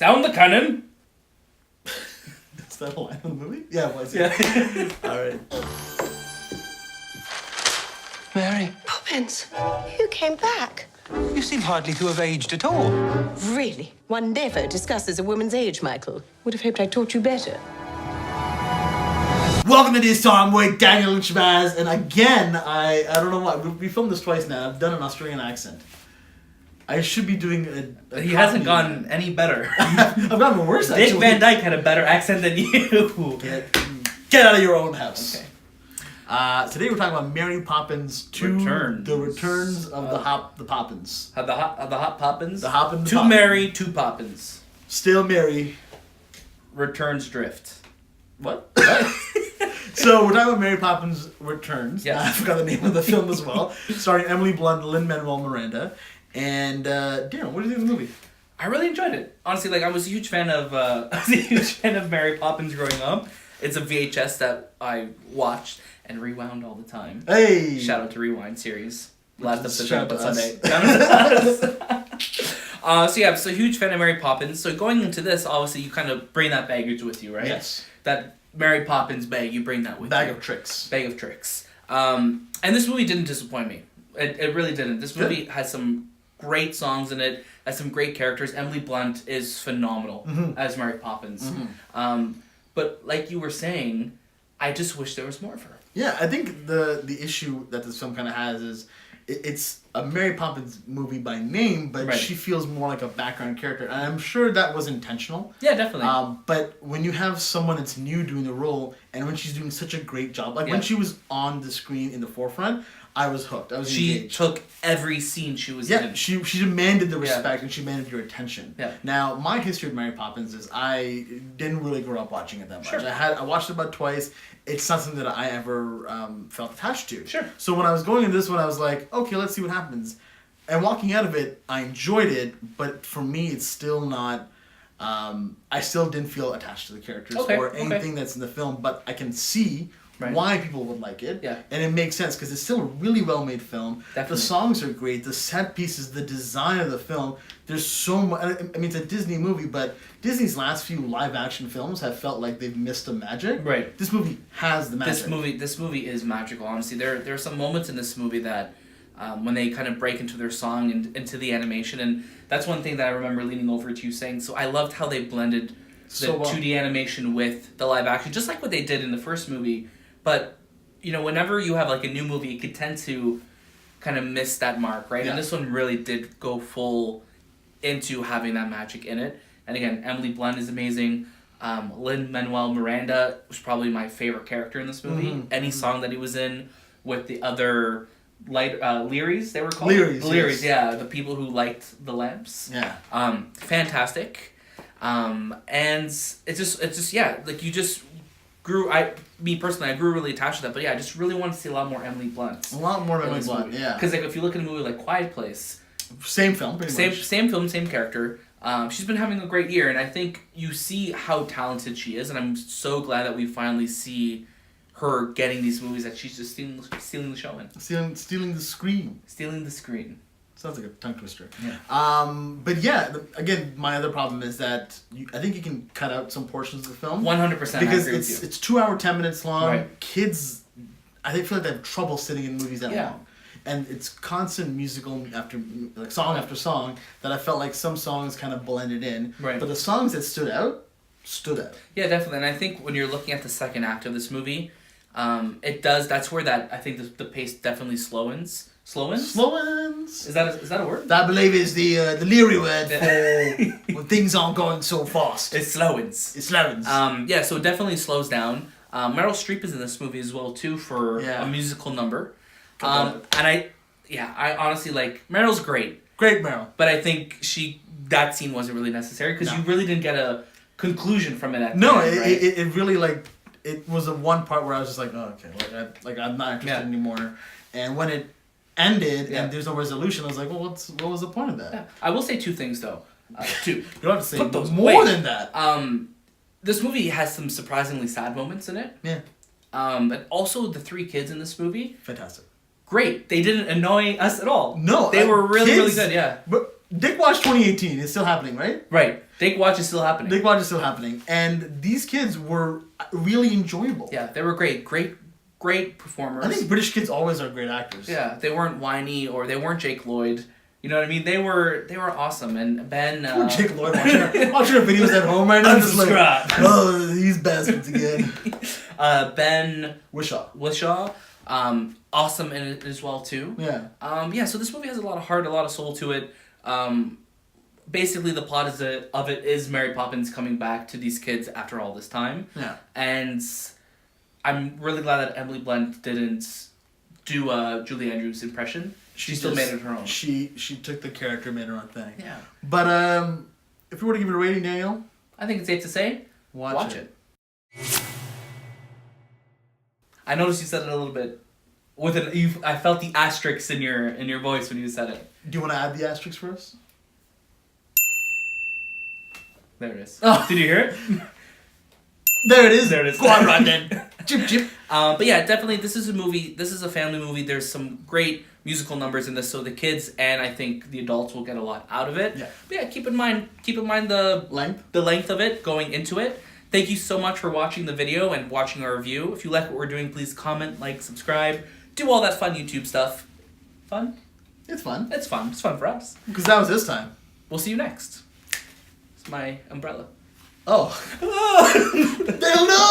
Sound the cannon. Is that a line in the movie? Yeah, it was. Yeah. All right. Mary, Poppins, you came back. you seem hardly to have aged at all. Really? One never discusses a woman's age, Michael. Would have hoped I taught you better. Welcome to This Time with Daniel and Shahbaz, and again, I don't know why, we filmed this twice now, I've done an Australian accent. I should be doing a He hasn't gotten any better. I've gotten worse, Dick actually. Van Dyke had a better accent than you. Get out of your own house. Okay. Today we're talking about Mary Poppins 2, Returns. The Returns of the Poppins. The hot Poppins. The Hop and the Two Poppins. Mary, two Poppins. Still Mary. Returns drift. What? So we're talking about Mary Poppins Returns. Yes. I forgot the name of the film as well. Starring Emily Blunt, Lin-Manuel Miranda. And Darren, what do you think of the movie? I really enjoyed it. Honestly, like I was a huge fan of Mary Poppins growing up. It's a VHS that I watched and rewound all the time. Hey! Shout out to Rewind series. Last episode Shout on out to Sunday. So yeah, so huge fan of Mary Poppins. So going into this, obviously you kind of bring that baggage with you, right? Yes. That Mary Poppins bag, you bring that with you. Bag of tricks. Bag of tricks. And this movie didn't disappoint me. It really didn't. This movie has some great songs in it, has some great characters. Emily Blunt is phenomenal as Mary Poppins. But like you were saying, I just wish there was more of her. Yeah, I think the issue that this film kind of has is it's a Mary Poppins movie by name, but she feels more like a background character. And I'm sure that was intentional. Yeah, definitely. But when you have someone that's new doing the role, and when she's doing such a great job, like when she was on the screen in the forefront, I was hooked. I was engaged. She took every scene she was in. She demanded the respect and she demanded your attention. Yeah. Now, my history of Mary Poppins is I didn't really grow up watching it that much. Sure. I watched it about twice. It's not something that I ever felt attached to. Sure. So when I was going into this one, I was like, okay, let's see what happens. And walking out of it, I enjoyed it, but for me, it's still not. I still didn't feel attached to the characters or anything that's in the film, but I can see why people would like it. Yeah. And it makes sense because it's still a really well-made film. Definitely. The songs are great. The set pieces, the design of the film. There's so much. I mean, it's a Disney movie, but Disney's last few live-action films have felt like they've missed the magic. Right. This movie has the magic. This movie is magical. Honestly, there are some moments in this movie that when they kind of break into their song and into the animation, and that's one thing that I remember leaning over to you saying. So I loved how they blended the 2D animation with the live action, just like what they did in the first movie. But, you know, whenever you have, like, a new movie, it could tend to kind of miss that mark, right? Yeah. And this one really did go full into having that magic in it. And, again, Emily Blunt is amazing. Lin-Manuel Miranda was probably my favorite character in this movie. Any song that he was in with the other Learys, they were called? Learys, yeah. The people who liked the lamps. Yeah. Fantastic. And it's just, yeah, like, you just... Me personally, I grew really attached to that, but yeah, I just really want to see a lot more Emily Blunt. A lot more Emily Blunt, yeah. Because like if you look at a movie like Quiet Place, same film, pretty much. Same film, same character. She's been having a great year, and I think you see how talented she is, and I'm so glad that we finally see her getting these movies that she's just stealing the show in. Stealing the screen. Stealing the screen. Sounds like a tongue twister. Yeah. But yeah, again, my other problem is that I think you can cut out some portions of the film. 100%. Because it's 2 hour, 10 minutes long. Right. Kids, I feel like they have trouble sitting in movies that long. And it's constant musical song after song that I felt like some songs kind of blended in. Right. But the songs that stood out. Yeah, definitely. And I think when you're looking at the second act of this movie, that's where I think the pace definitely slowens. Slowens. Is that a word? That I believe is the Leary word for when things aren't going so fast. It slowens. Yeah, so it definitely slows down. Meryl Streep is in this movie as well too for a musical number. And I honestly like Meryl's great. Great Meryl. But I think that scene wasn't really necessary because you really didn't get a conclusion from it at the end, right? it really it was the one part where I was just like, oh, okay, I'm not interested anymore. And when it ended and there's no resolution, I was like, well, what was the point of that? Yeah. I will say two things though. Two. You don't have to say more than that. This movie has some surprisingly sad moments in it. Yeah. And also the three kids in this movie. Fantastic. Great. They didn't annoy us at all. No. They were really, really good, yeah. But Dick Watch 2018 is still happening, right? Right. Dick Watch is still happening. Dick Watch is still happening. And these kids were really enjoyable. Yeah, they were great. Great performers. I think British kids always are great actors. Yeah, they weren't whiny or they weren't Jake Lloyd. You know what I mean? They were awesome. And Ben... Poor Jake Lloyd watching our videos at home right now. Just like, oh, these bastards again. Ben... Wishaw. Awesome in it as well, too. Yeah. Yeah, so this movie has a lot of heart, a lot of soul to it. Basically, the plot of it is Mary Poppins coming back to these kids after all this time. Yeah. And I'm really glad that Emily Blunt didn't do Julie Andrews' impression. She still made it her own. She took the character, made her own thing. Yeah. But if we were to give it a rating, Daniel, I think it's safe to say, watch it. I noticed you said it a little bit I felt the asterisks in your voice when you said it. Do you want to add the asterisk for us? There it is. Oh. Did you hear it? There it is. There it is. Go on, right then. Chip, chip. But yeah, definitely, this is a movie. This is a family movie. There's some great musical numbers in this, so the kids and I think the adults will get a lot out of it. Yeah. But yeah, keep in mind the length of it going into it. Thank you so much for watching the video and watching our review. If you like what we're doing, please comment, like, subscribe, do all that fun YouTube stuff. Fun? It's fun. It's fun. It's fun for us. Because that was this time. We'll see you next. It's my umbrella. Oh. Hell no!